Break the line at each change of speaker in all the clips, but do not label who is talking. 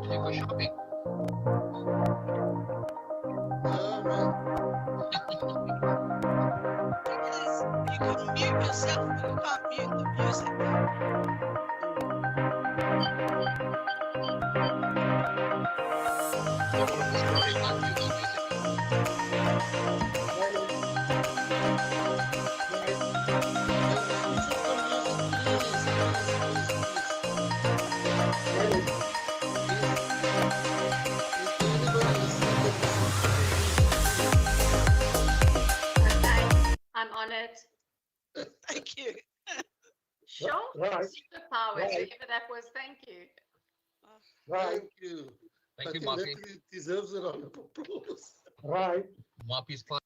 actually go shopping.
You can mute yourself, but you can't mute the music.
Okay, I'm on it.
Thank you.
Sure.
Right.
Superpowers,
Right.
whoever that was. Thank you.
Right,
Thank you.
Thank
I
you,
think
Mappy.
that deserves a round of applause.
right.
Mappy's class.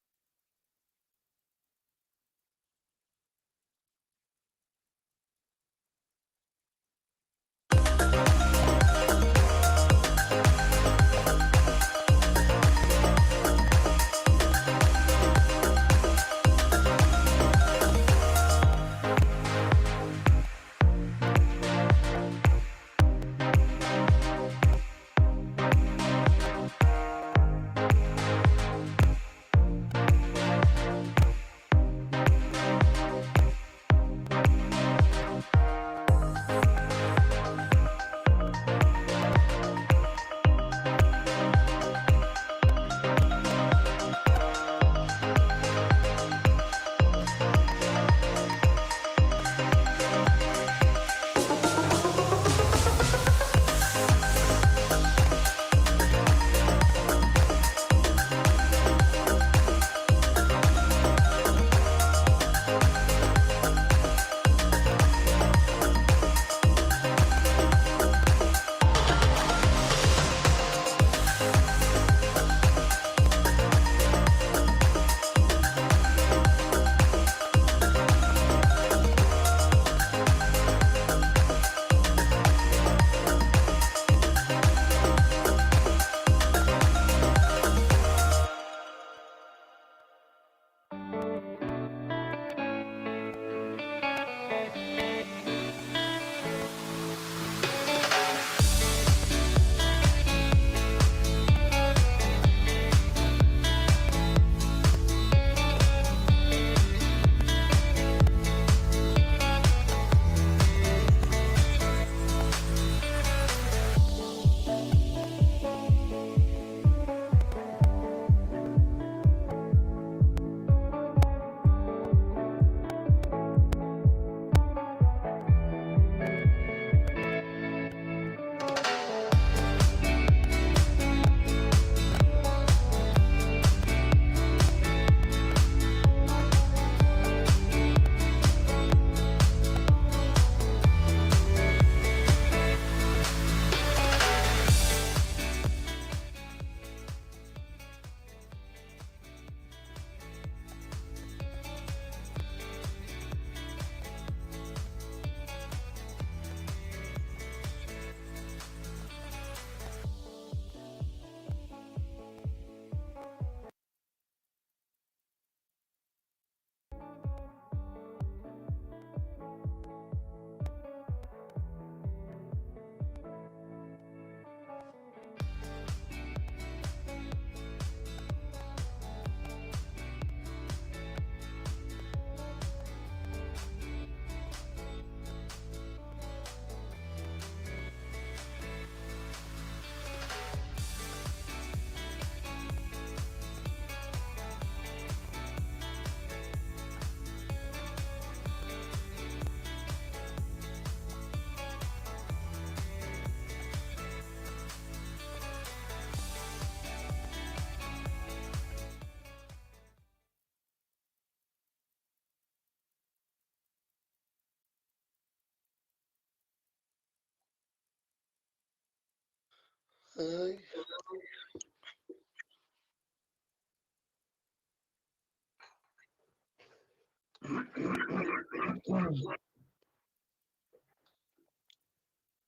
Hi.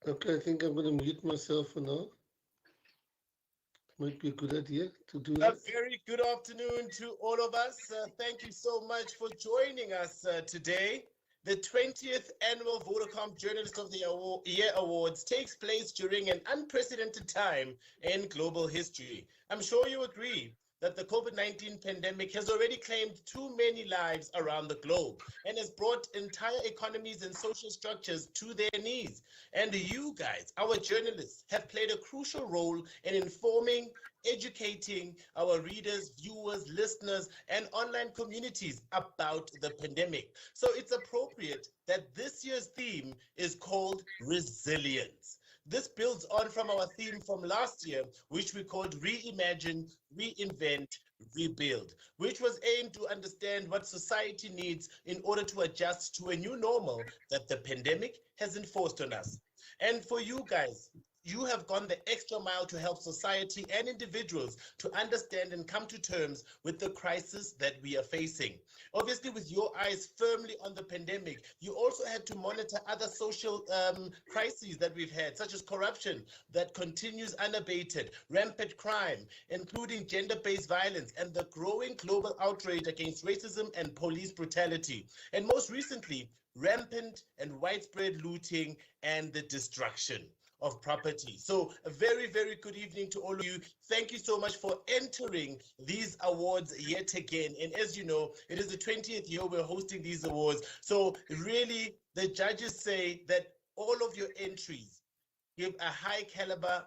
Okay, I think I'm going to mute myself for now. Might be a good idea to do
A
that.
very good afternoon to all of us. Thank you so much for joining us today.
The 20th Annual Vodacom Journalist of the Year Awards takes place during an unprecedented time in global history. I'm sure you agree that the COVID-19 pandemic has already claimed too many lives around the globe and has brought entire economies and social structures to their knees. And you guys, our journalists, have played a crucial role in informing, educating our readers, viewers, listeners, and online communities about the pandemic. So it's appropriate that this year's theme is called resilience. This builds on from our theme from last year, which we called Reimagine, Reinvent, Rebuild, which was aimed to understand what society needs in order to adjust to a new normal that the pandemic has enforced on us. And for you guys, you have gone the extra mile to help society and individuals to understand and come to terms with the crisis that we are facing. Obviously, with your eyes firmly on the pandemic, you also had to monitor other social crises that we've had, such as corruption that continues unabated, rampant crime, including gender-based violence, and the growing global outrage against racism and police brutality. And most recently, rampant and widespread looting and the destruction of property. So a very, very good evening to all of you. Thank you so much for entering these awards yet again. And as you know, it is the 20th year we're hosting these awards. So really, the judges say that all of your entries give a high caliber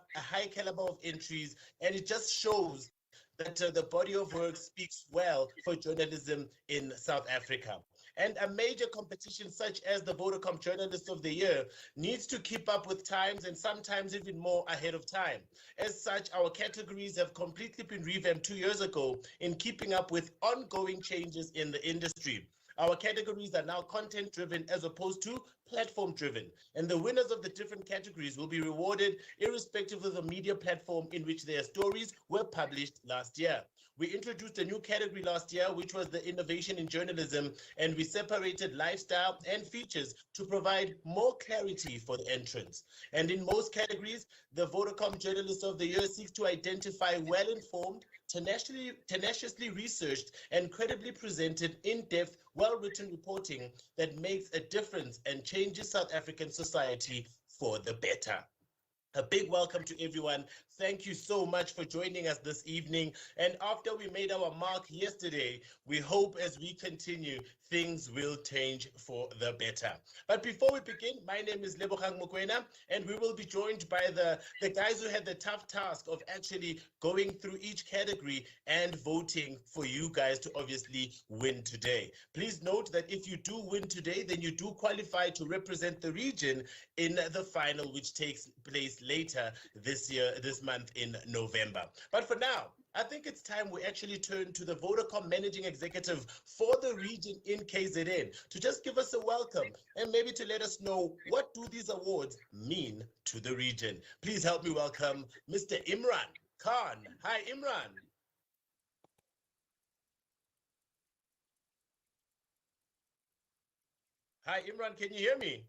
of entries, and it just shows that the body of work speaks well for journalism in South Africa. And a major competition such as the Vodacom Journalist of the Year needs to keep up with times and sometimes even more ahead of time. As such, our categories have completely been revamped 2 years ago in keeping up with ongoing changes in the industry. Our categories are now content-driven as opposed to platform-driven, and the winners of the different categories will be rewarded irrespective of the media platform in which their stories were published last year. We introduced a new category last year, which was the innovation in journalism, and we separated lifestyle and features to provide more clarity for the entrants. And in most categories, the Vodacom Journalist of the Year seeks to identify well-informed, tenaciously researched, and credibly presented in-depth, well-written reporting that makes a difference and changes South African society for the better. A big welcome to everyone. Thank you so much for joining us this evening. And after we made our mark yesterday, we hope as we continue, things will change for the better. But before we begin, my name is Lebogang Mokwena, and we will be joined by the guys who had the tough task of actually going through each category and voting for you guys to obviously win today. Please note that if you do win today, then you do qualify to represent the region in the final, which takes place later this month in November. But for now, I think it's time we actually turn to the Vodacom Managing Executive for the region in KZN to just give us a welcome and maybe to let us know what do these awards mean to the region. Please help me welcome Mr. Imran Khan. Hi, Imran. Hi, Imran, can you hear me?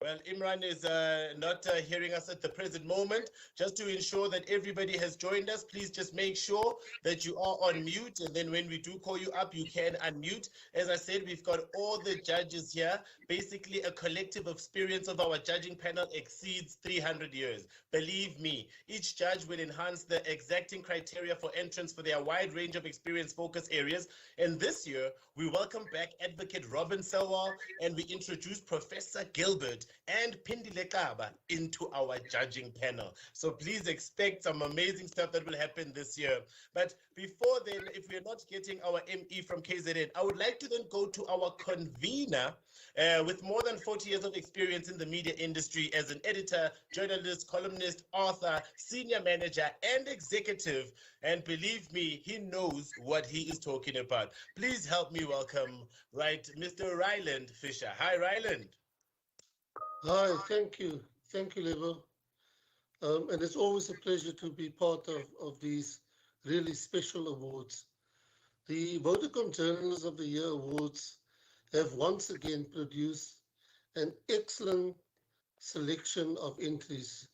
Well, Imran is not hearing us at the present moment. Just to ensure that everybody has joined us, please just make sure that you are on mute. And then when we do call you up, you can unmute. As I said, we've got all the judges here. Basically, a collective experience of our judging panel exceeds 300 years. Believe me, each judge will enhance the exacting criteria for entrance for their wide range of experience focus areas. And this year, we welcome back Advocate Robin Selwal, and we introduce Professor Gilbert and Pindile Kaba into our judging panel. So please expect some amazing stuff that will happen this year. But before then, if we're not getting our ME from KZN, I would like to then go to our convener with more than 40 years of experience in the media industry as an editor, journalist, columnist, author, senior manager, and executive. And believe me, he knows what he is talking about. Please help me welcome, Mr. Ryland Fisher. Hi, Ryland.
Hi, thank you. Thank you, Lebo. And it's always a pleasure to be part of these really special awards. The Vodacom Journalist of the Year Awards have once again produced an excellent selection of entries,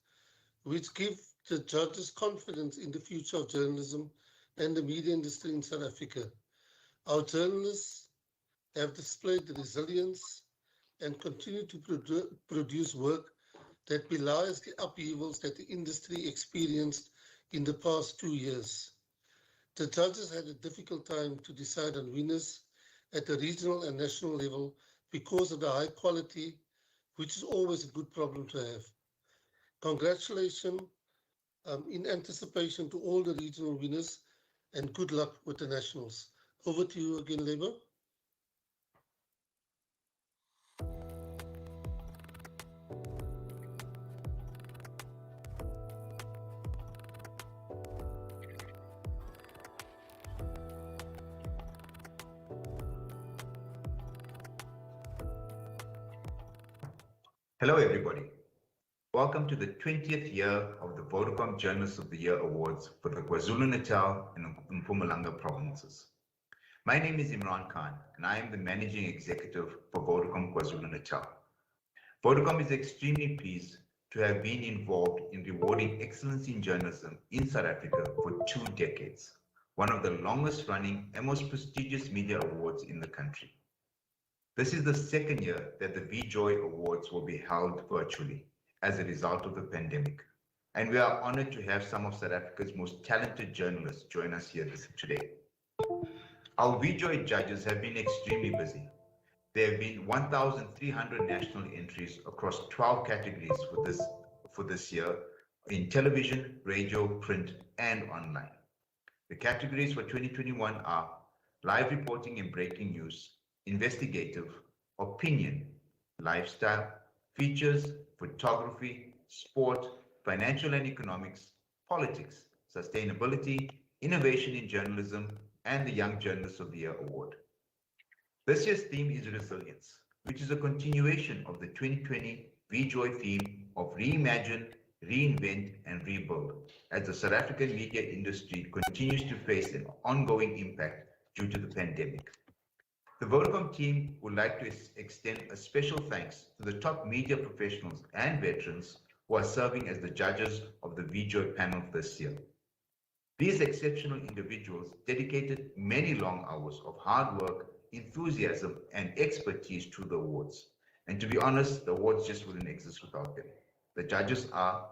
which give the judges confidence in the future of journalism and the media industry in South Africa. Our journalists have displayed the resilience and continue to produce work that belies the upheavals that the industry experienced in the past 2 years. The judges had a difficult time to decide on winners at the regional and national level because of the high quality, which is always a good problem to have. Congratulations in anticipation to all the regional winners and good luck with the nationals. Over to you again, Labour.
Hello, everybody. Welcome to the 20th year of the Vodacom Journalist of the Year Awards for the KwaZulu-Natal and Mpumalanga provinces. My name is Imran Khan, and I am the Managing Executive for Vodacom KwaZulu-Natal. Vodacom is extremely pleased to have been involved in rewarding excellence in journalism in South Africa for 2 decades, one of the longest running and most prestigious media awards in the country. This is the 2nd year that the VJOY Awards will be held virtually as a result of the pandemic, and we are honored to have some of South Africa's most talented journalists join us here today. Our VJOY judges have been extremely busy. There have been 1,300 national entries across 12 categories for this year in television, radio, print, and online. The categories for 2021 are live reporting and breaking news, investigative, opinion, lifestyle, features, photography, sport, financial and economics, politics, sustainability, innovation in journalism, and the Young Journalist of the Year Award. This year's theme is resilience, which is a continuation of the 2020 VJOY theme of reimagine, reinvent, and rebuild, as the South African media industry continues to face an ongoing impact due to the pandemic. The Vodacom team would like to extend a special thanks to the top media professionals and veterans who are serving as the judges of the VJOY panel this year. These exceptional individuals dedicated many long hours of hard work, enthusiasm, and expertise to the awards. And to be honest, the awards just wouldn't exist without them. The judges are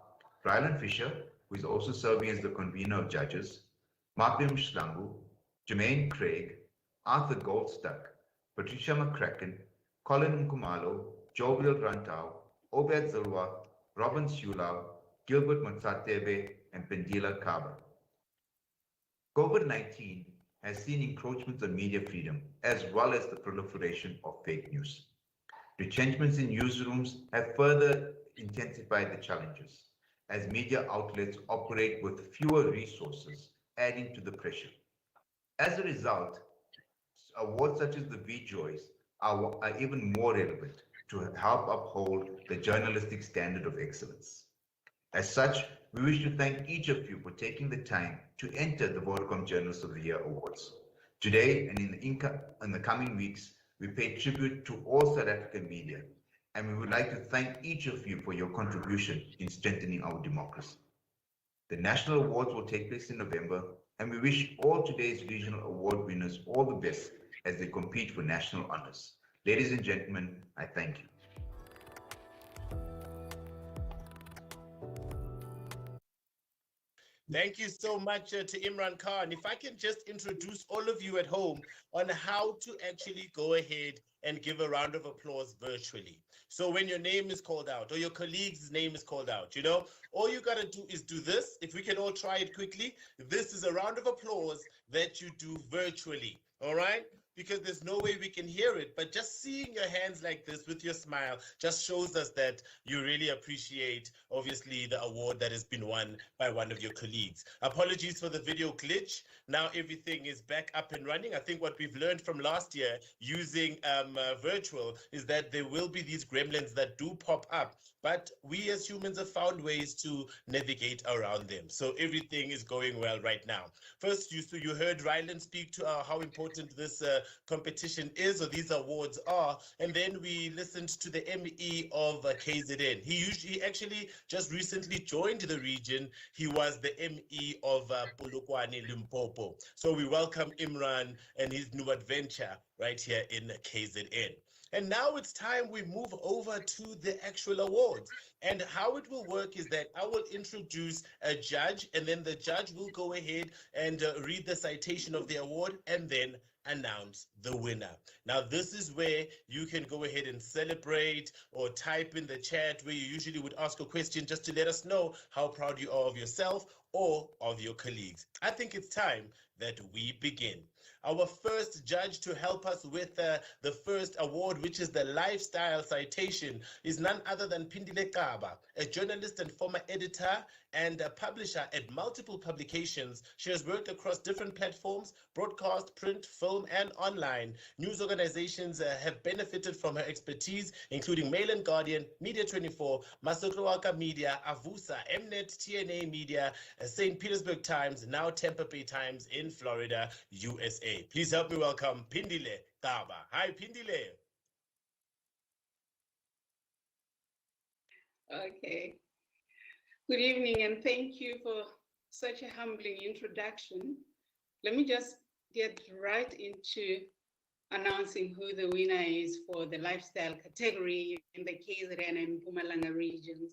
Ryland Fisher, who is also serving as the convener of judges, Mapim Shlambu, Jermaine Craig, Arthur Goldstuck, Patricia McCracken, Colin Nkumalo, Jovial Rantau, Obed Zilwa, Robin Sulau, Gilbert Matsatebe, and Pendila Kaba. COVID-19 has seen encroachments on media freedom as well as the proliferation of fake news. Retrenchments in newsrooms have further intensified the challenges as media outlets operate with fewer resources, adding to the pressure. As a result, awards such as the VJOYs are even more relevant to help uphold the journalistic standard of excellence. As such, we wish to thank each of you for taking the time to enter the Vodacom Journalist of the Year Awards. Today and in the coming weeks, we pay tribute to all South African media, and we would like to thank each of you for your contribution in strengthening our democracy. The national awards will take place in November, and we wish all today's regional award winners all the best as they compete for national honors. Ladies and gentlemen, I thank you.
Thank you so much to Imran Khan. If I can just introduce all of you at home on how to actually go ahead and give a round of applause virtually. So when your name is called out or your colleague's name is called out, all you got to do is do this. If we can all try it quickly, this is a round of applause that you do virtually. All right? Because there's no way we can hear it, but just seeing your hands like this with your smile just shows us that you really appreciate, obviously, the award that has been won by one of your colleagues. Apologies for the video glitch. Now everything is back up and running. I think what we've learned from last year using virtual is that there will be these gremlins that do pop up, but we as humans have found ways to navigate around them. So everything is going well right now. First, you heard Ryland speak to how important this competition is, or these awards are. And then we listened to the ME of KZN. He actually just recently joined the region. He was the ME of Polokwane, Limpopo. So we welcome Imran and his new adventure right here in KZN. And now it's time we move over to the actual awards. And how it will work is that I will introduce a judge, and then the judge will go ahead and read the citation of the award and then announce the winner. Now, this is where you can go ahead and celebrate or type in the chat where you usually would ask a question just to let us know how proud you are of yourself or of your colleagues. I think it's time that we begin. Our first judge to help us with the first award, which is the lifestyle citation, is none other than Pindile Kaba, a journalist and former editor and a publisher at multiple publications. She has worked across different platforms, broadcast, print, film, and online. News organizations have benefited from her expertise, including Mail and Guardian, Media 24, Masotloaka Media, Avusa, Mnet, TNA Media, St. Petersburg Times, now Tampa Bay Times in Florida, USA. Please help me welcome Pindile Kaba. Hi, Pindile.
Okay. Good evening, and thank you for such a humbling introduction. Let me just get right into announcing who the winner is for the lifestyle category in the KZN and Mpumalanga regions.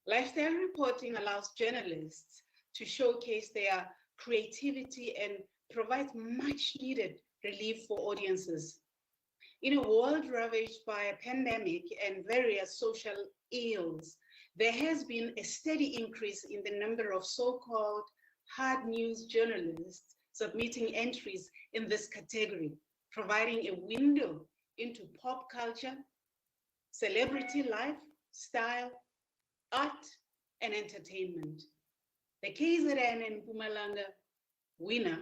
Lifestyle reporting allows journalists to showcase their creativity and provide much needed relief for audiences. In a world ravaged by a pandemic and various social ills, there has been a steady increase in the number of so-called hard news journalists submitting entries in this category, providing a window into pop culture, celebrity life, style, art, and entertainment. The KZN and Mpumalanga winner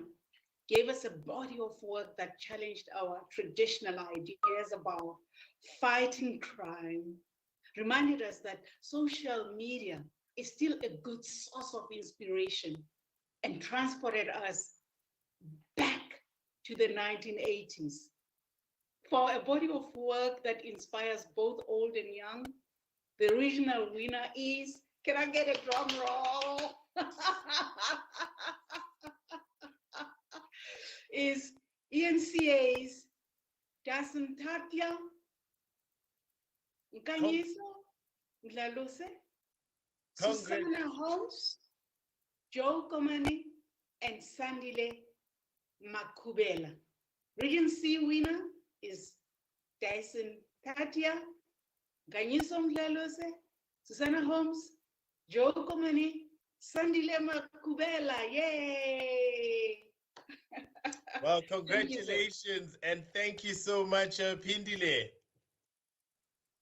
gave us a body of work that challenged our traditional ideas about fighting crime, reminded us that social media is still a good source of inspiration, and transported us back to the 1980s. For a body of work that inspires both old and young, the regional winner is, can I get a drum roll? Is ENCA's Dasim Tatya, Nkanyiso, Ndlaluse, Susanna Holmes, Joe Komani, and Sandile Makubela. Region C winner is Dyson Tatia, Ganyiso Ndlaluse, Susanna Holmes, Joe Komani, Sandile Makubela. Yay!
Well, congratulations and thank you so much, Pindile.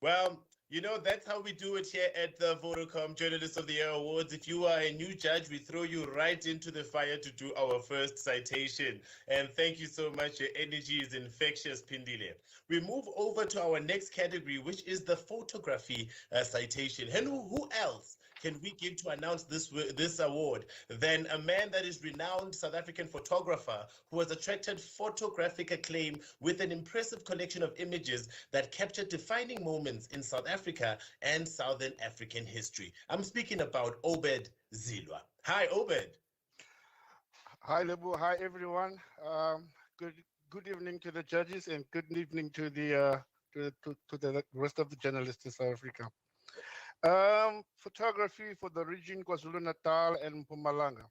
Well, you know, that's how we do it here at the Vodacom Journalist of the Year Awards. If you are a new judge, we throw you right into the fire to do our first citation. And thank you so much. Your energy is infectious, Pindile. We move over to our next category, which is the photography citation. And who else can we give to announce this award than a man that is renowned South African photographer who has attracted photographic acclaim with an impressive collection of images that captured defining moments in South Africa and Southern African history. I'm speaking about Obed Zilwa. Hi, Obed.
Hi, Lebu. Hi, everyone. Good evening to the judges and good evening to the rest of the journalists in South Africa. Photography for the region KwaZulu-Natal and Mpumalanga.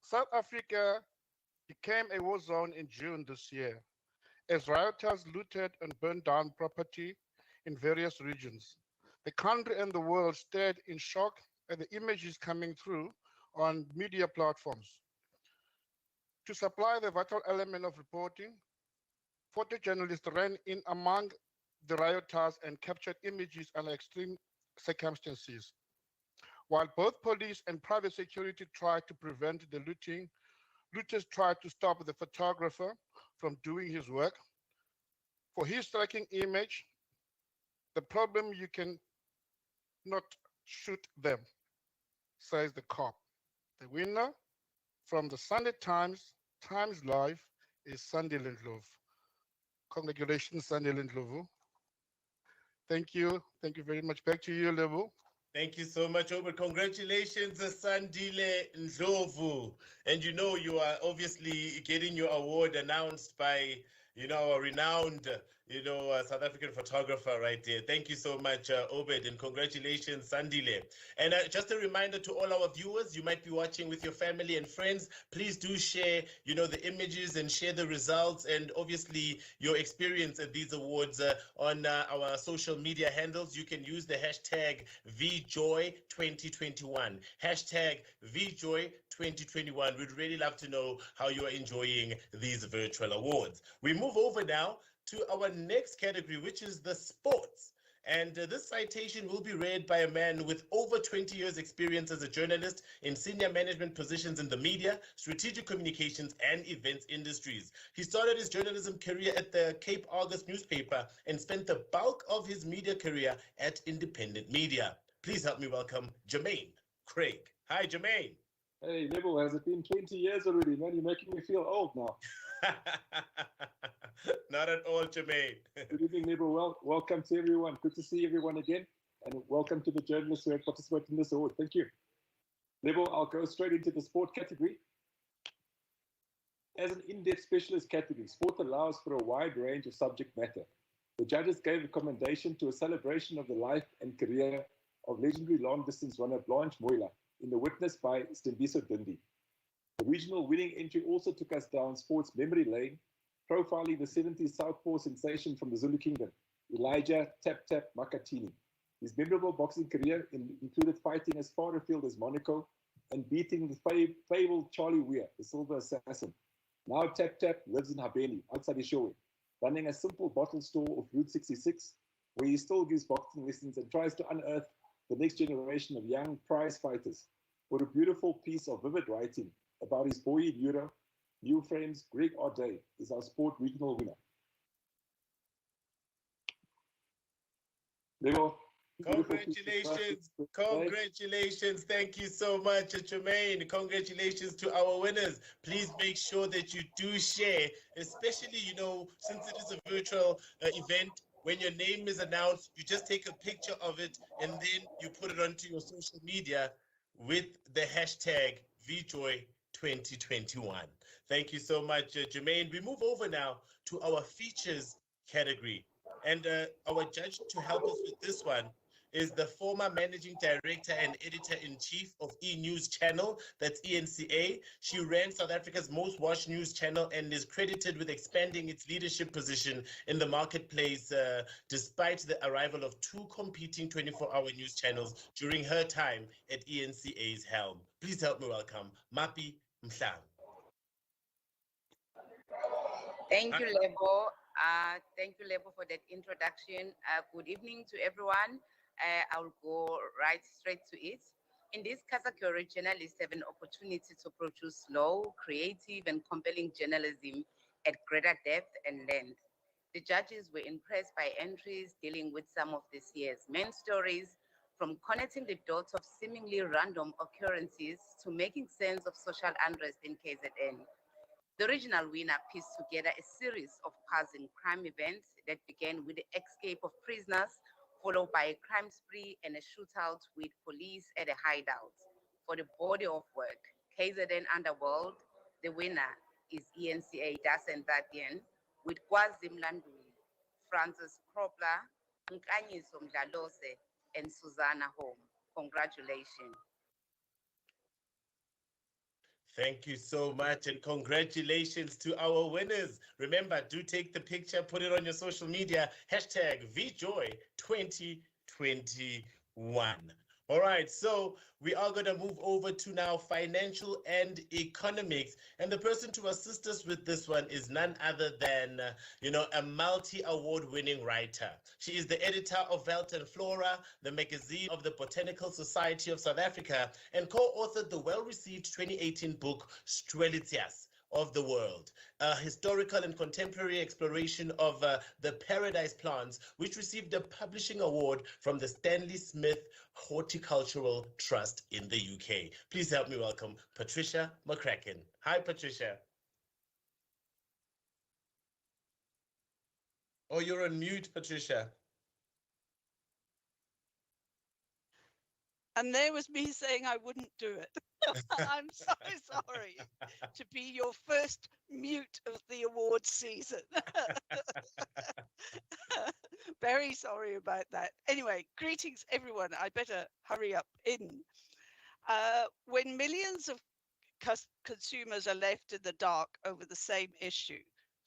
South Africa became a war zone in June this year as rioters looted and burned down property in various regions. The country and the world stared in shock at the images coming through on media platforms. To supply the vital element of reporting, photojournalists ran in among the rioters and captured images under extreme circumstances. While both police and private security tried to prevent the looting, looters tried to stop the photographer from doing his work. For his striking image, the problem you can not shoot them, says the cop. The winner from the Sunday Times, Times Live, is Sandy Lindlov. Congratulations, Sandy Lindlov. Thank you. Thank you very much. Back to you, Lebo.
Thank you so much, Obert. Congratulations, Sandile Ndlovu. And you know, you are obviously getting your award announced by, a renowned, South African photographer right there. Thank you so much, Obed, and congratulations, Sandile. And just a reminder to all our viewers, you might be watching with your family and friends. Please do share, the images and share the results and obviously your experience at these awards on our social media handles. You can use the hashtag VJOY 2021. Hashtag VJOY 2021. We'd really love to know how you are enjoying these virtual awards. We move over now to our next category, which is the sports. And this citation will be read by a man with over 20 years experience as a journalist in senior management positions in the media, strategic communications, and events industries. He started his journalism career at the Cape Argus newspaper and spent the bulk of his media career at independent media. Please help me welcome Jermaine Craig. Hi, Jermaine.
Hey, Neville, has it been 20 years already, man? You're making me feel old now.
Not at all, Jermaine.
Good evening, Neville. Welcome to everyone. Good to see everyone again. And welcome to the journalists who have participated in this award. Thank you. Neville, I'll go straight into the sport category. As an in-depth specialist category, sport allows for a wide range of subject matter. The judges gave a commendation to a celebration of the life and career of legendary long-distance runner Blanche Moila in The Witness by Stembiso Dindi. The regional winning entry also took us down sports memory lane, profiling the 70s southpaw sensation from the Zulu Kingdom, Elijah Tap Tap Makatini. His memorable boxing career included fighting as far afield as Monaco and beating the fabled Charlie Weir, the Silver Assassin. Now Tap Tap lives in Habeni, outside VJOY, running a simple bottle store off Route 66, where he still gives boxing lessons and tries to unearth the next generation of young prize fighters. What a beautiful piece of vivid writing about his boy Euro. New Frames, Greg Ode is our sport regional winner.
Congratulations. Congratulations. Thank you so much, Jermaine. Congratulations to our winners. Please make sure that you do share, especially, since it is a virtual event. When your name is announced, you just take a picture of it and then you put it onto your social media with the hashtag VJOY 2021. Thank you so much, Jermaine. We move over now to our features category. And our judge to help us with this one is the former managing director and editor-in-chief of E-News Channel, that's ENCA. She ran South Africa's most watched news channel and is credited with expanding its leadership position in the marketplace despite the arrival of two competing 24-hour news channels during her time at ENCA's helm. Please help me welcome Mapi Mhlang.
Thank you, Lebo. Thank you, Lebo, for that introduction. Good evening to everyone. I'll go right straight to it. In this category, journalists have an opportunity to produce slow, creative, and compelling journalism at greater depth and length. The judges were impressed by entries dealing with some of this year's main stories, from connecting the dots of seemingly random occurrences to making sense of social unrest in KZN. The regional winner pieced together a series of puzzling crime events that began with the escape of prisoners, followed by a crime spree and a shootout with police at a hideout. For the body of work, KZN Underworld, the winner is ENCA Dasen Dadian, with Kwazi Mlanduli, Francis Kropler, Nkanyiso Mdlalose, and Susanna Home. Congratulations.
Thank you so much, and congratulations to our winners. Remember, do take the picture, put it on your social media, hashtag VJOY 2021. All right, so we are going to move over to now financial and economics. And the person to assist us with this one is none other than, a multi-award winning writer. She is the editor of Velt and Flora, the magazine of the Botanical Society of South Africa, and co-authored the well-received 2018 book, Strelitzias of the World, a historical and contemporary exploration of the paradise plants, which received a publishing award from the Stanley Smith Horticultural Trust in the UK. Please help me welcome Patricia McCracken. Hi, Patricia. Oh, you're on mute, Patricia.
And there was me saying I wouldn't do it. I'm so sorry to be your first mute of the awards season. Very sorry about that. Anyway, greetings everyone. I better hurry up in. When millions of consumers are left in the dark over the same issue,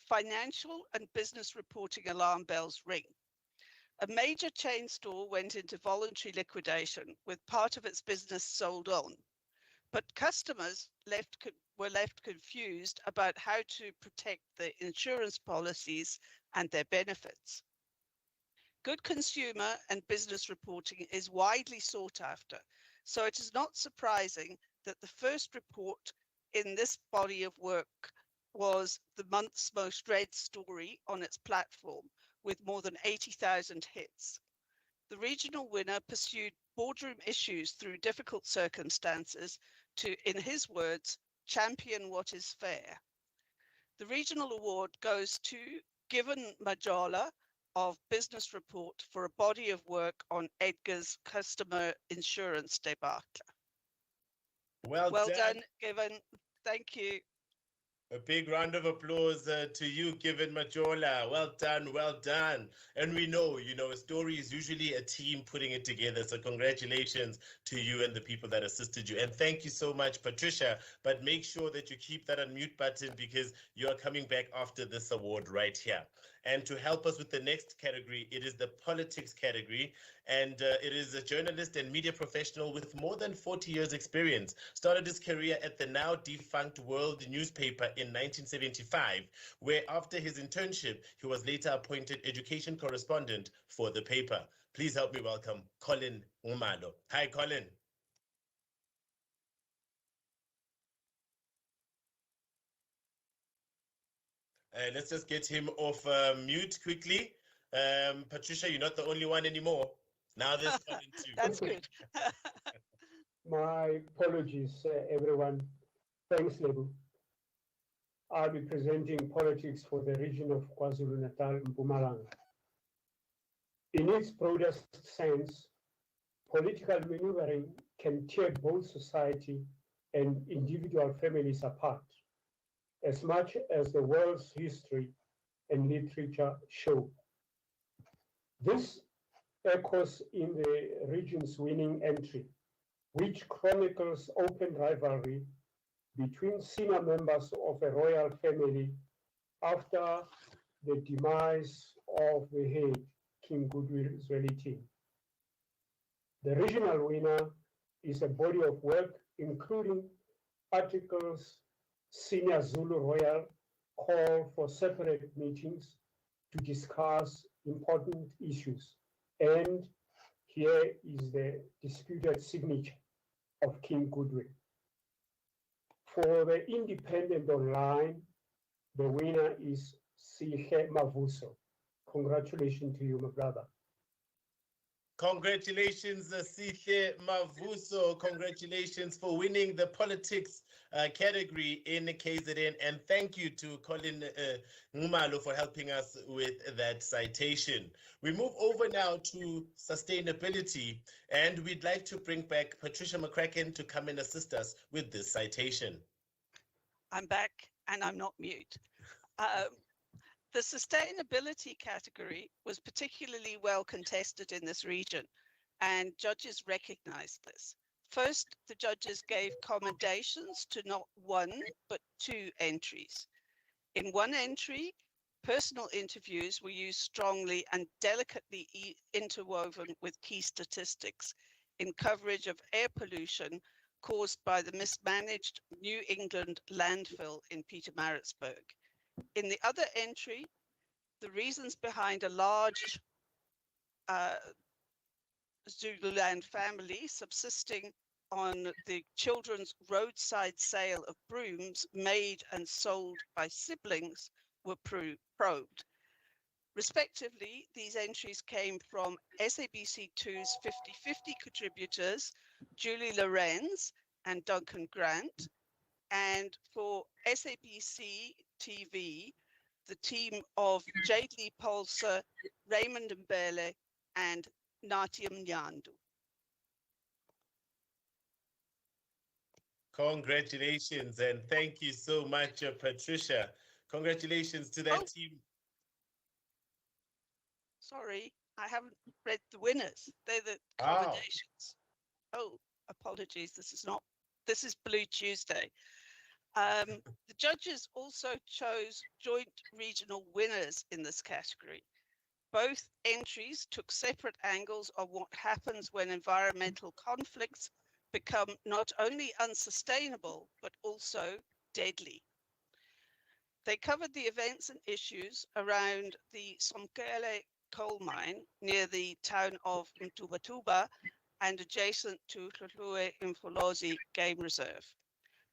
financial and business reporting alarm bells ring. A major chain store went into voluntary liquidation with part of its business sold on, but customers were left confused about how to protect the insurance policies and their benefits. Good consumer and business reporting is widely sought after, so it is not surprising that the first report in this body of work was the month's most read story on its platform, with more than 80,000 hits. The regional winner pursued boardroom issues through difficult circumstances to, in his words, champion what is fair. The regional award goes to Given Majola of Business Report for a body of work on Edgar's customer insurance debacle.
Well
done, Given. Thank you.
A big round of applause to you, Given Majola. Well done, well done. And we know, a story is usually a team putting it together. So congratulations to you and the people that assisted you. And thank you so much, Patricia. But make sure that you keep that unmute button because you are coming back after this award right here. And to help us with the next category, it is the politics category. And it is a journalist and media professional with more than 40 years experience. Started his career at the now defunct World newspaper in 1975, where after his internship, he was later appointed education correspondent for the paper. Please help me welcome Colin Umalo. Hi, Colin. Let's just get him off mute quickly. Patricia, you're not the only one anymore. Now there's Colin too.
That's good.
My apologies, everyone. Thanks, Lebu. I'll be presenting politics for the region of KwaZulu-Natal and Mpumalanga. In its broadest sense, political maneuvering can tear both society and individual families apart, as much as the world's history and literature show. This echoes in the region's winning entry, which chronicles open rivalry between senior members of a royal family after the demise of the head, King Goodwill's Zwelithini. The regional winner is a body of work including articles, Senior Zulu Royal call for separate meetings to discuss important issues. And here is the disputed signature of King Goodwill. For the Independent Online, the winner is Sihe Mavuso. Congratulations to you, my brother.
Congratulations, Sihle Mavuso. Congratulations for winning the politics category in KZN. And thank you to Colin Ngumalo for helping us with that citation. We move over now to sustainability, and we'd like to bring back Patricia McCracken to come and assist us with this citation.
I'm back and I'm not mute. The sustainability category was particularly well contested in this region, and judges recognized this. First, the judges gave commendations to not one, but two entries. In one entry, personal interviews were used strongly and delicately interwoven with key statistics in coverage of air pollution caused by the mismanaged New England landfill in Pietermaritzburg. In the other entry, the reasons behind a large Zululand family subsisting on the children's roadside sale of brooms made and sold by siblings were probed. Respectively, these entries came from SABC2's 50/50 contributors, Julie Lorenz and Duncan Grant, and for SABC TV, the team of Jadely Polser, Raymond Mbele, and Natium Nyandu.
Congratulations, and thank you so much, Patricia. Congratulations to that team.
Sorry, I haven't read the winners. They're the commendations. Oh, apologies. This is Blue Tuesday. The judges also chose joint regional winners in this category. Both entries took separate angles on what happens when environmental conflicts become not only unsustainable, but also deadly. They covered the events and issues around the Somkele coal mine near the town of Mtubatuba and adjacent to Tlhotloe Mfolozi Game Reserve.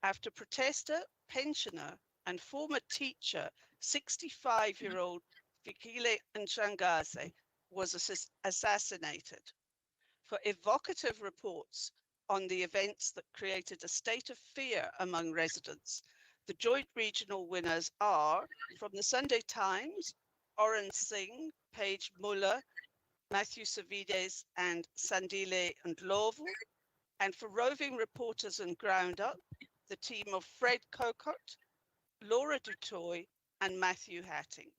After protester, pensioner, and former teacher, 65-year-old Fikile Nshangaze was assassinated. For evocative reports on the events that created a state of fear among residents, the joint regional winners are, from the Sunday Times, Oren Singh, Paige Muller, Matthew Savides, and Sandile Ndlovu, and for roving reporters and Ground Up, the team of Fred Kokot, Laura Dutoy, and Matthew Hatting.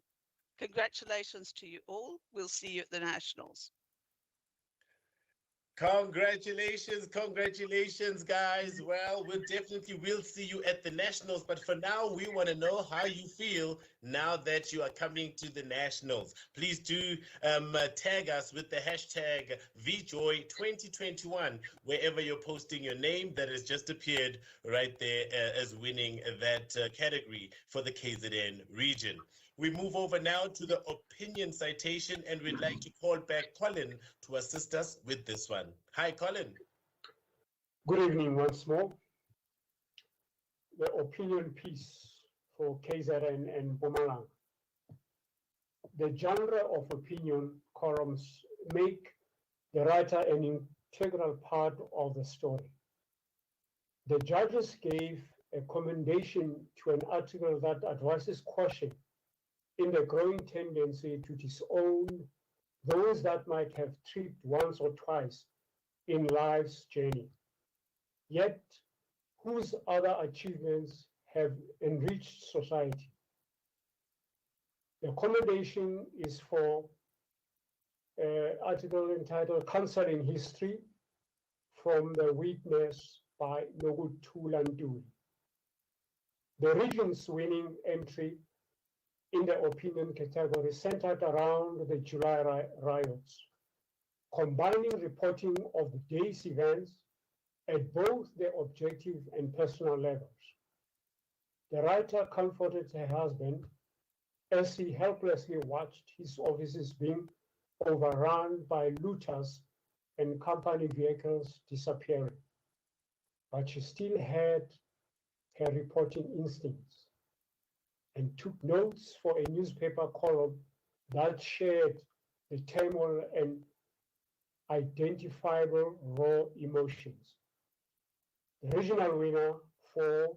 Congratulations to you all. We'll see you at the Nationals.
Congratulations, guys. Well, we definitely will see you at the Nationals, but for now, we want to know how you feel now that you are coming to the Nationals. Please do tag us with the hashtag VJOY 2021, wherever you're posting your name that has just appeared right there as winning that category for the KZN region. We move over now to the opinion citation, and we'd like to call back Colin to assist us with this one. Hi, Colin.
Good evening once more. The opinion piece for KZN and Mpumalanga. The genre of opinion columns make the writer an integral part of the story. The judges gave a commendation to an article that advises caution in the growing tendency to disown those that might have tripped once or twice in life's journey, yet whose other achievements have enriched society. The commendation is for an article entitled Counseling History from the Witness by Nokuthula Ntuli. The region's winning entry in the opinion category centered around the July riots, combining reporting of the day's events at both the objective and personal levels. The writer comforted her husband as he helplessly watched his offices being overrun by looters and company vehicles disappearing. But she still had her reporting instincts and took notes for a newspaper column that shared the turmoil and identifiable raw emotions. The regional winner for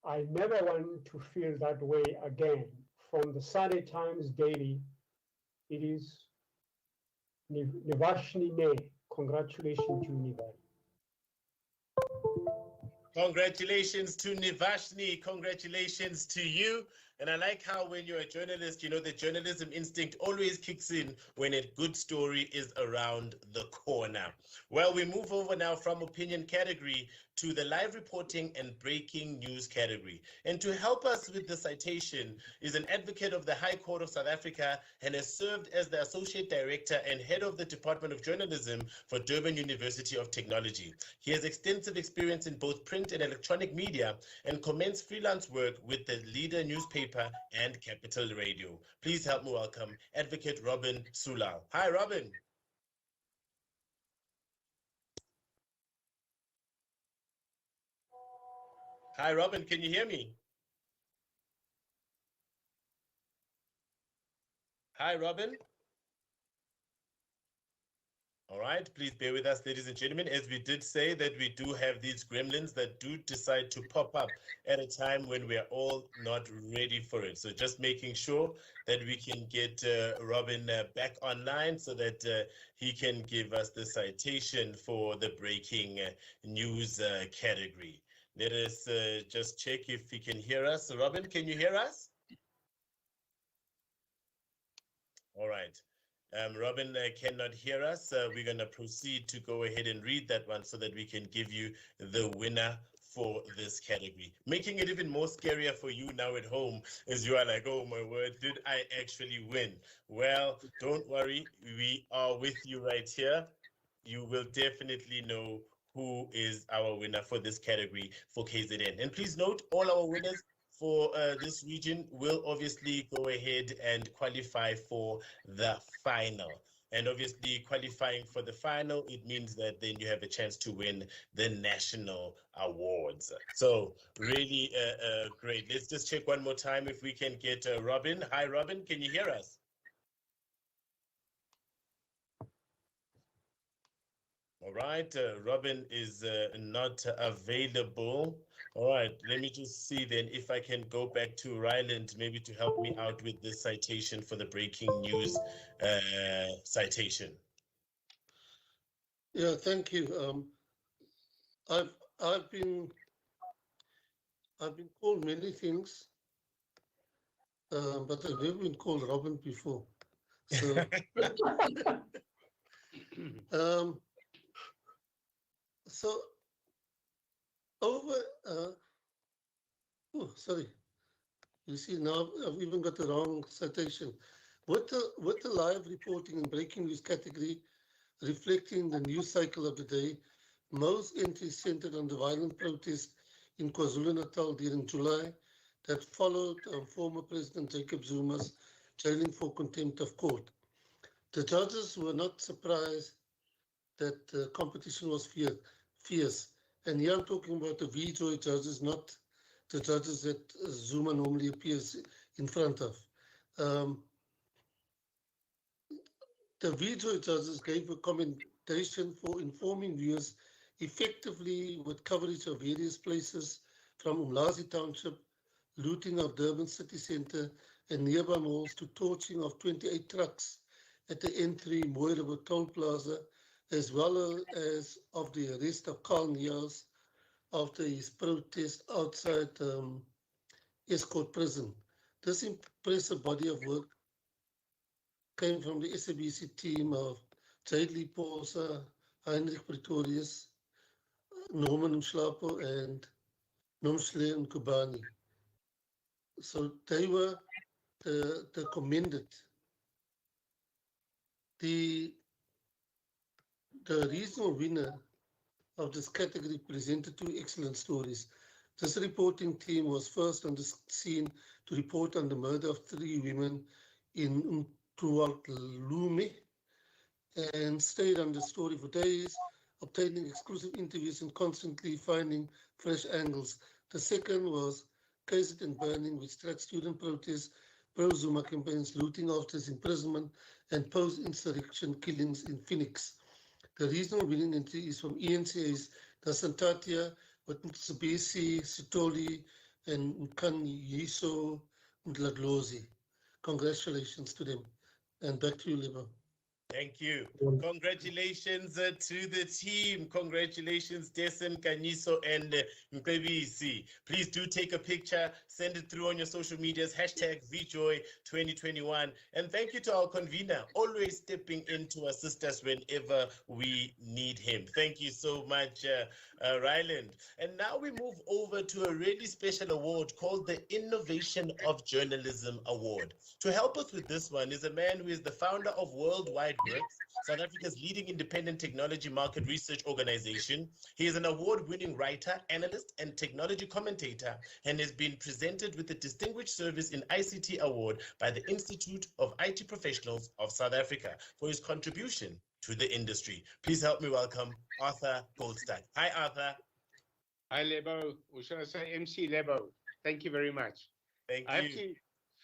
I Never Want to Feel That Way Again from the Sunday Times Daily, it is Nivashni Ne. Congratulations to Nivashni.
Congratulations to Nivashni. Congratulations to you. And I like how when you're a journalist, you know, the journalism instinct always kicks in when a good story is around the corner. Well, we move over now from opinion category to the live reporting and breaking news category. And to help us with the citation is an advocate of the High Court of South Africa and has served as the Associate Director and Head of the Department of Journalism for Durban University of Technology. He has extensive experience in both print and electronic media and commenced freelance work with the Leader newspaper and Capital Radio. Please help me welcome Advocate Robin Sulal. Hi, Robin. Hi, Robin, can you hear me? Hi, Robin. All right, please bear with us, ladies and gentlemen, as we did say that we do have these gremlins that do decide to pop up at a time when we are all not ready for it. So just making sure that we can get Robin back online so that he can give us the citation for the breaking news category. Let us just check if he can hear us. Robin, can you hear us? All right. Robin cannot hear us. We're going to proceed to go ahead and read that one so that we can give you the winner for this category. Making it even more scarier for you now at home as you are like, oh my word, did I actually win? Well, don't worry. We are with you right here. You will definitely know who is our winner for this category for KZN. And please note, all our winners for this region will obviously go ahead and qualify for the final. And obviously qualifying for the final, it means that then you have a chance to win the national awards. So really great. Let's just check one more time if we can get Robin. Hi, Robin, can you hear us? All right, Robin is not available. All right, let me just see then if I can go back to Ryland maybe to help me out with this citation for the breaking news citation.
Yeah, thank you. I've been called many things, but I've never been called Robin before. So so over oh sorry, you see now I've even got the wrong citation. With the live reporting and breaking news category reflecting the news cycle of the day, most entries centered on the violent protest in KwaZulu-Natal during July that followed former President Jacob Zuma's jailing for contempt of court. The judges were not surprised that the competition was fierce. And here I'm talking about the VJOY judges, not the judges that Zuma normally appears in front of. The VJOY judges gave a commendation for informing viewers effectively with coverage of various places from Umlazi Township, looting of Durban City Centre and nearby malls to torching of 28 trucks at the entry Mooiriver Toll Plaza, as well as of the arrest of Carl Niels after his protest outside Escort Prison. This impressive body of work came from the SABC team of Jadely Posa, Heinrich Pretorius, Norman Mshlapo, and Nomshle Nkubani. So they were the commended. The regional winner of this category presented two excellent stories. This reporting team was first on the scene to report on the murder of 3 women in Lume and stayed on the story for days, obtaining exclusive interviews and constantly finding fresh angles. The second was KZN burning, which tracked student protests, pro-Zuma campaigns, looting after his imprisonment, and post-insurrection killings in Phoenix. The regional winning entry is from ENCA's Dasantatia, with Mtsubisi, Sitoli, and Mkanyiso Ndladlozi. Congratulations to them. And back to you, Lebo.
Thank you. Congratulations to the team. Congratulations, Dessen, Kanyiso, and Mkebisi. Please do take a picture, send it through on your social medias, hashtag VJOY 2021. And thank you to our convener, always stepping in to assist us whenever we need him. Thank you so much, Ryland. And now we move over to a really special award called the Innovation of Journalism Award. To help us with this one is a man who is the founder of Worldwide Works, South Africa's leading independent technology market research organization. He is an award-winning writer, analyst, and technology commentator, and has been presented with the Distinguished Service in ICT Award by the Institute of IT Professionals of South Africa for his contribution to the industry. Please help me welcome Arthur Goldstack. Hi, Arthur.
Hi, Lebo. Or should I say MC Lebo? Thank you very much.
Thank you.
I have to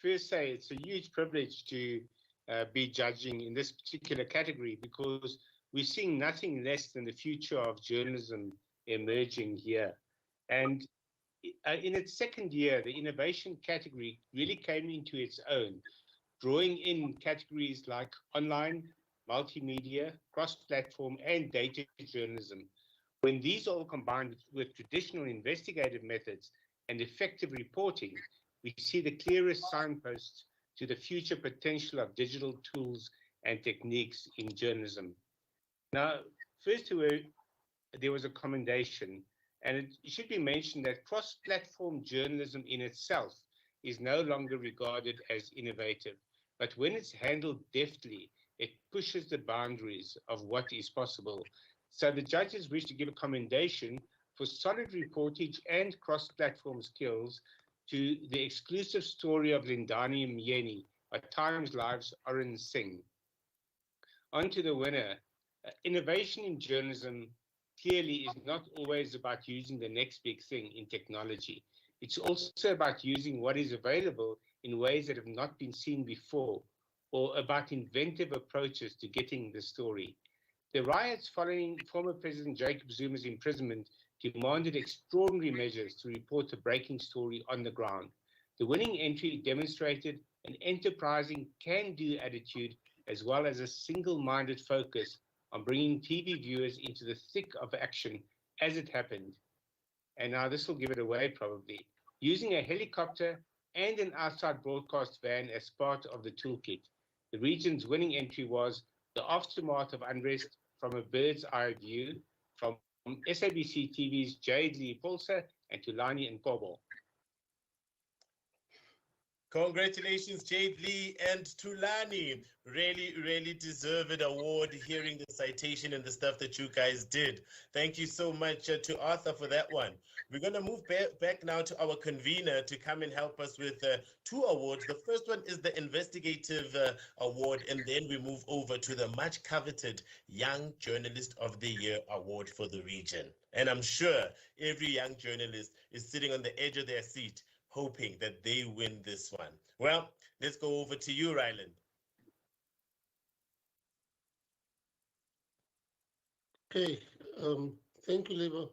first say it's a huge privilege to be judging in this particular category because we're seeing nothing less than the future of journalism emerging here. And in its second year, the innovation category really came into its own, drawing in categories like online, multimedia, cross-platform, and data journalism. When these all combined with traditional investigative methods and effective reporting, we see the clearest signposts to the future potential of digital tools and techniques in journalism. Now, first there was a commendation, and it should be mentioned that cross-platform journalism in itself is no longer regarded as innovative, but when it's handled deftly, it pushes the boundaries of what is possible. So the judges wish to give a commendation for solid reportage and cross-platform skills to the exclusive story of Lindani Myeni, A Times Life's Oren Singh. On to the winner. Innovation in journalism clearly is not always about using the next big thing in technology. It's also about using what is available in ways that have not been seen before, or about inventive approaches to getting the story. The riots following former President Jacob Zuma's imprisonment demanded extraordinary measures to report the breaking story on the ground. The winning entry demonstrated an enterprising can-do attitude as well as a single-minded focus on bringing TV viewers into the thick of action as it happened. And now this will give it away probably. Using a helicopter and an outside broadcast van as part of the toolkit. The region's winning entry was The Aftermath of Unrest from a Bird's Eye View from SABC TV's Jade Lee Pulsa and Tulani and Kobo.
Congratulations, Jade Lee and Tulani. Really deserved award hearing the citation and the stuff that you guys did. Thank you so much to Arthur for that one. We're going to move back now to our convener to come and help us with two awards. The first one is the Investigative Award, and then we move over to the much coveted Young Journalist of the Year Award for the region. And I'm sure every young journalist is sitting on the edge of their seat hoping that they win this one. Well, let's go over to you, Ryland.
Okay, thank you, Lebo.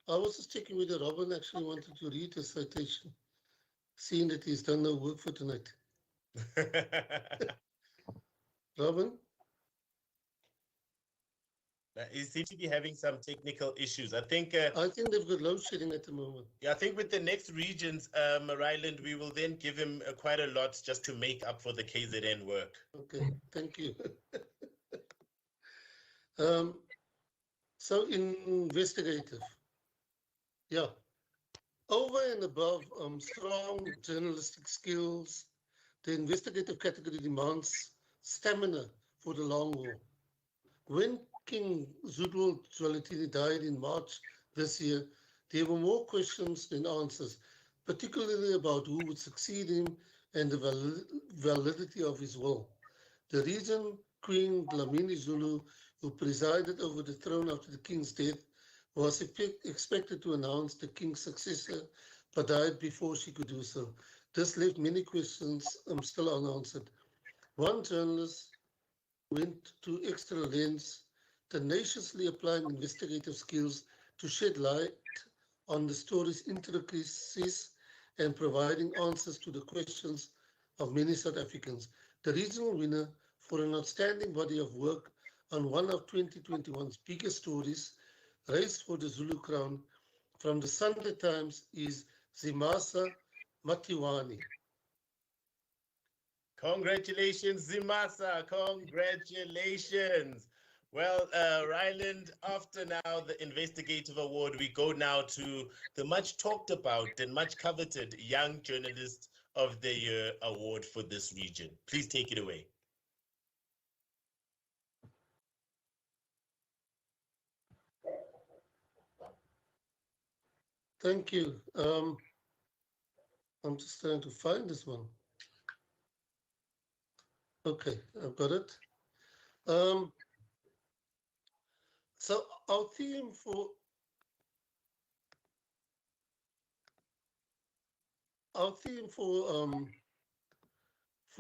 I was just checking whether Robin actually wanted to read the citation, seeing that he's done no work for tonight. Robin?
He seems to be having some technical issues. I think
they've got load shedding at the moment.
Yeah, I think with the next regions, Ryland, we will then give him quite a lot just to make up for the KZN work.
Okay, thank you. So investigative. Yeah. Over and above strong journalistic skills, the investigative category demands stamina for the long haul. When King Zudwal Zwelithini died in March this year, there were more questions than answers, particularly about who would succeed him and the validity of his will. The regent, Queen Dlamini Zulu, who presided over the throne after the king's death, was expected to announce the king's successor, but died before she could do so. This left many questions still unanswered. One journalist went to extra lengths, tenaciously applying investigative skills to shed light on the story's intricacies and providing answers to the questions of many South Africans. The regional winner for an outstanding body of work on one of 2021's biggest stories, raised for the Zulu crown, from the Sunday Times is Zimasa Matiwani.
Congratulations, Zimasa. Congratulations. Well, Ryland, after now the Investigative Award, we go now to the much talked about and much coveted Young Journalist of the Year Award for this region. Please take it away.
Thank you. I'm just trying to find this one. Okay, I've got it. So our theme for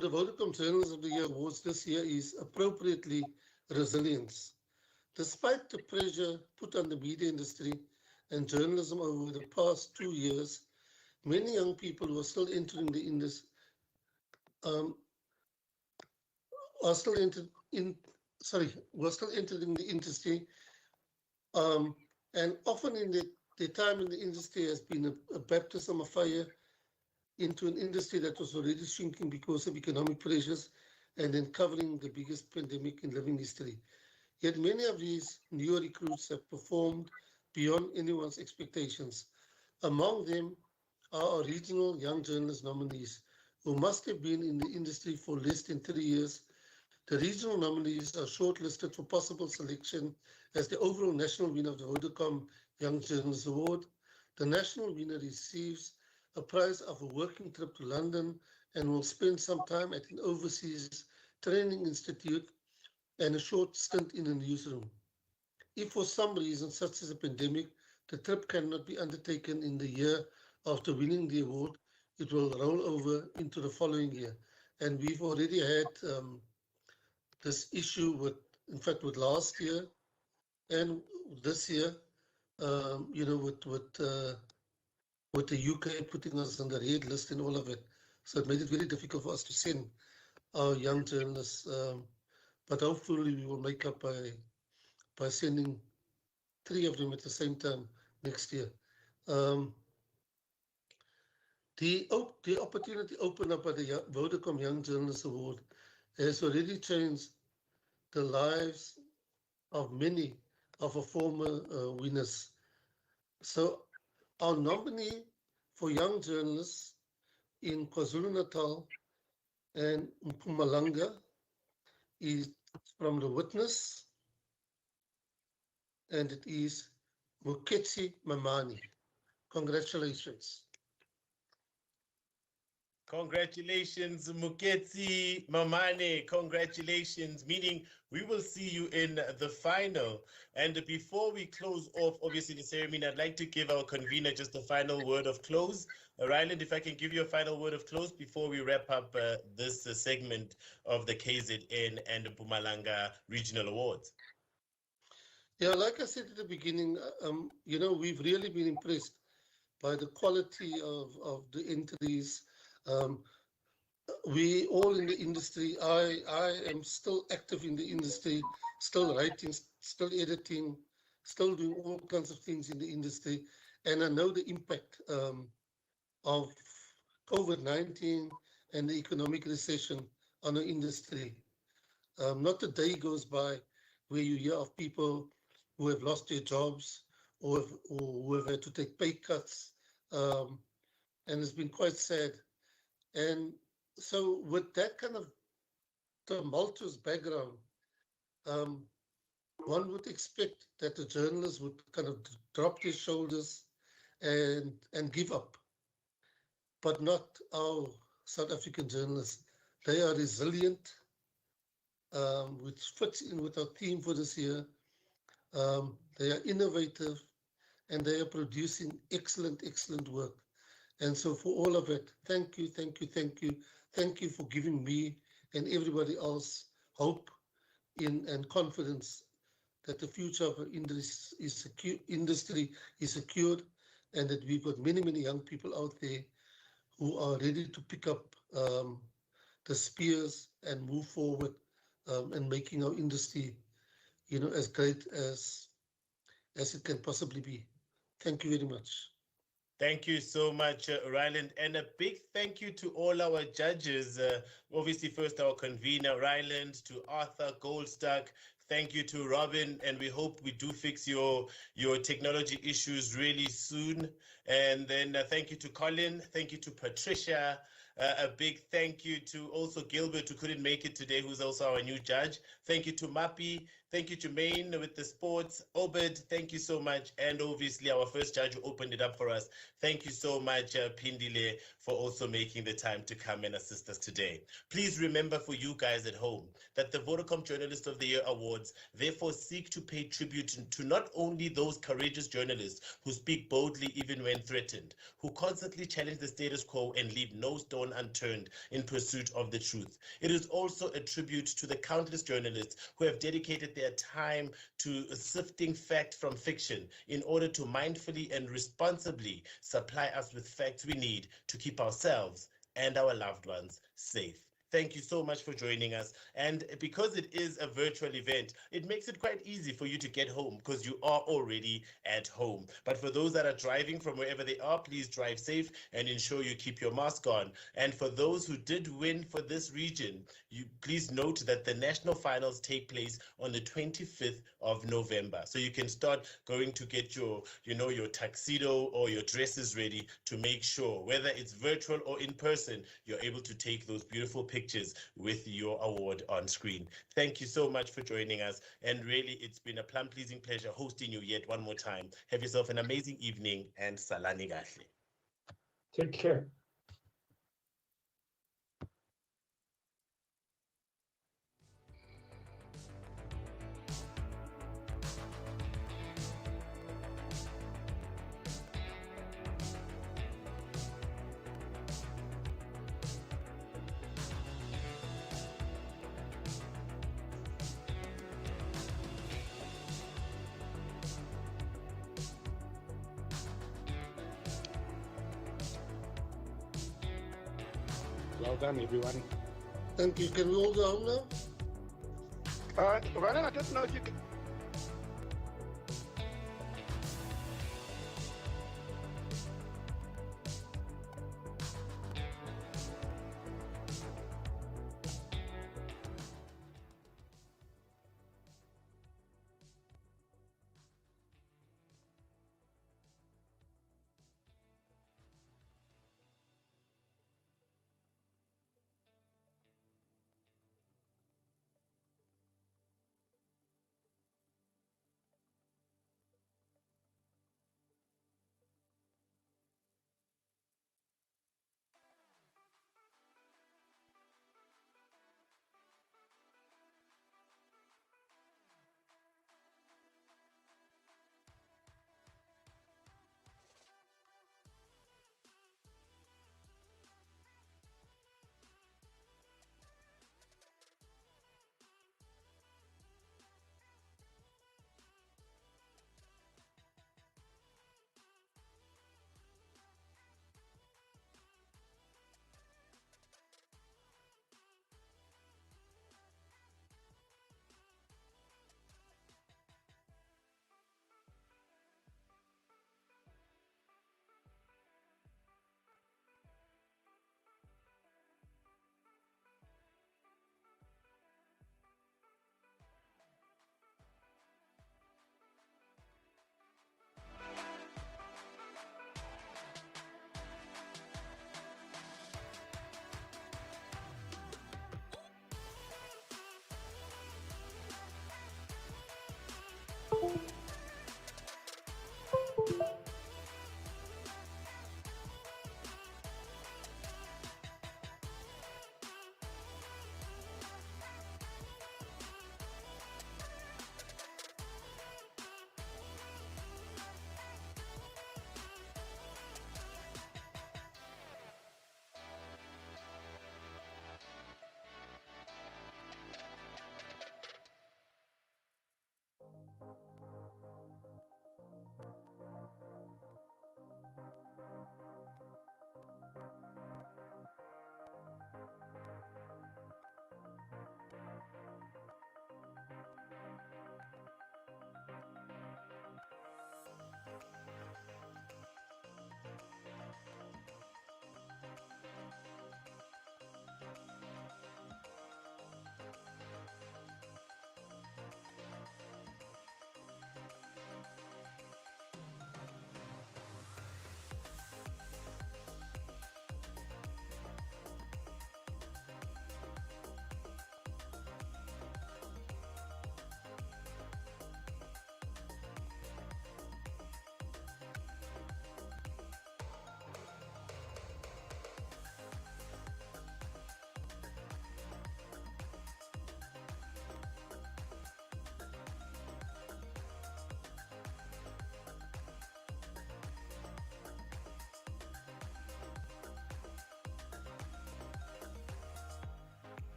the Vodacom Journalist of the Year Awards this year is appropriately resilience. Despite the pressure put on the media industry and journalism over the past 2 years, many young people who are still entering the industry are still entered in. Sorry, were still entering the industry, and often in the time in the industry has been a baptism of fire into an industry that was already shrinking because of economic pressures and then covering the biggest pandemic in living history. Yet many of these new recruits have performed beyond anyone's expectations. Among them are our regional young journalist nominees who must have been in the industry for less than 3 years. The regional nominees are shortlisted for possible selection as the overall national winner of the Vodacom Young Journalist Award. The national winner receives a prize of a working trip to London and will spend some time at an overseas training institute and a short stint in a newsroom. If for some reason, such as a pandemic, the trip cannot be undertaken in the year after winning the award, it will roll over into the following year. And we've already had this issue with, in fact, with last year and this year, with the UK putting us on the red list and all of it. So it made it very difficult for us to send our young journalists. But hopefully we will make up by sending 3 of them at the same time next year. The opportunity opened up by the Vodacom Young Journalist Award has already changed the lives of many of our former winners. So our nominee for young journalists in KwaZulu-Natal and Mpumalanga is from The Witness, and it is Muketsi Mamani. Congratulations.
Congratulations, Muketsi Mamane. Congratulations, meaning we will see you in the final. And before we close off, obviously, the ceremony, I'd like to give our convener just a final word of close. Ryland, if I can give you a final word of close before we wrap up this segment of the KZN and Mpumalanga Regional Awards.
Yeah, like I said at the beginning, we've really been impressed by the quality of the entries. We all in the industry, I am still active in the industry, still writing, still editing, still doing all kinds of things in the industry. And I know the impact of COVID-19 and the economic recession on our industry. Not a day goes by where you hear of people who have lost their jobs or who have had to take pay cuts. And it's been quite sad. And so with that kind of tumultuous background, one would expect that the journalists would kind of drop their shoulders and give up. But not our South African journalists. They are resilient, which fits in with our theme for this year. They are innovative and they are producing excellent, excellent work. And so for all of it, thank you, thank you, thank you. Thank you for giving me and everybody else hope and confidence that the future of our industry is secured and that we've got many, many young people out there who are ready to pick up the spears and move forward and making our industry, as great as it can possibly be. Thank you very much.
Thank you so much, Ryland. And a big thank you to all our judges. Obviously, first our convener, Ryland, to Arthur Goldstuck. Thank you to Robin, and we hope we do fix your technology issues really soon. And then thank you to Colin. Thank you to Patricia. A big thank you to also Gilbert, who couldn't make it today, who's also our new judge. Thank you to Mappy. Thank you to Maine with the sports. Obed, thank you so much. And obviously our first judge who opened it up for us. Thank you so much, Pindile, for also making the time to come and assist us today. Please remember for you guys at home that the Vodacom Journalist of the Year Awards therefore seek to pay tribute to not only those courageous journalists who speak boldly even when threatened, who constantly challenge the status quo and leave no stone stone unturned in pursuit of the truth. It is also a tribute to the countless journalists who have dedicated their time to sifting fact from fiction in order to mindfully and responsibly supply us with facts we need to keep ourselves and our loved ones safe. Thank you so much for joining us. And because it is a virtual event, it makes it quite easy for you to get home because you are already at home. But for those that are driving from wherever they are, please drive safe and ensure you keep your mask on. And for those who did win for this region, please note that the national finals take place on the 25th of November. So you can start going to get your tuxedo or your dresses ready to make sure, whether it's virtual or in person, you're able to take those beautiful pictures with your award on screen. Thank you so much for joining us. And really, it's been a plum-pleasing pleasure hosting you yet one more time. Have yourself an amazing evening and salani kahle.
Take care.
Well done, everyone.
Thank you. Can we all go home now?
Ryan, I don't know if you can.